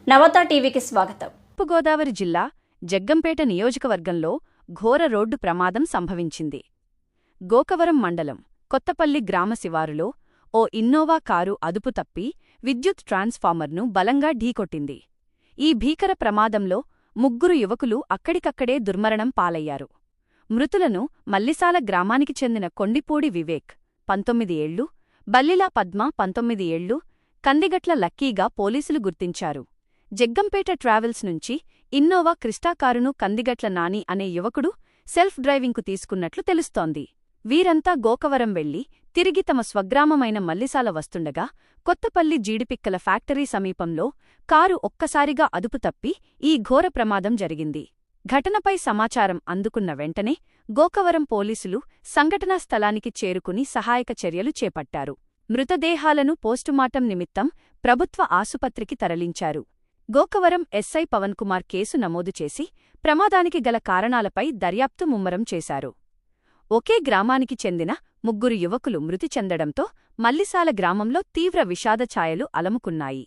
నవత టీవీకి స్వాగతం. తూర్పుగోదావరి జిల్లా జగ్గంపేట నియోజకవర్గంలో ఘోర రోడ్డు ప్రమాదం సంభవించింది. గోకవరం మండలం కొత్తపల్లి గ్రామ శివారులో ఓ ఇన్నోవా కారు అదుపు తప్పి విద్యుత్ ట్రాన్స్ఫార్మర్ను బలంగా ఢీకొట్టింది. ఈ భీకర ప్రమాదంలో 3 యువకులు అక్కడికక్కడే దుర్మరణం పాలయ్యారు. మృతులను మల్లిసాల గ్రామానికి చెందిన కొండిపూడి వివేక్ 19 ఏళ్లు, బల్లిలా పద్మ 19 ఏళ్లు, కందిగట్ల లక్కీగా పోలీసులు గుర్తించారు. జగ్గంపేట ట్రావెల్స్ నుంచి ఇన్నోవా క్రిస్టా కారును కందిగట్ల నాని అనే యువకుడు సెల్ఫ్ డ్రైవింగ్కు తీసుకున్నట్లు తెలుస్తోంది. వీరంతా గోకవరం వెళ్లి తిరిగి తమ స్వగ్రామమైన మల్లిసాల వస్తుండగా కొత్తపల్లి జీడిపిక్కల ఫ్యాక్టరీ సమీపంలో కారు ఒక్కసారిగా అదుపు తప్పి ఈ ఘోర ప్రమాదం జరిగింది. ఘటనపై సమాచారం అందుకున్న వెంటనే గోకవరం పోలీసులు సంఘటనా స్థలానికి చేరుకుని సహాయక చర్యలు చేపట్టారు. మృతదేహాలను పోస్టుమార్టం నిమిత్తం ప్రభుత్వ ఆసుపత్రికి తరలించారు. గోకవరం ఎస్ఐ పవన్కుమార్ కేసు నమోదు చేసి ప్రమాదానికి గల కారణాలపై దర్యాప్తు ముమ్మరం చేశారు. ఒకే గ్రామానికి చెందిన 3 యువకులు మృతి చెందడంతో మల్లిసాల గ్రామంలో తీవ్ర విషాద ఛాయలు అలముకున్నాయి.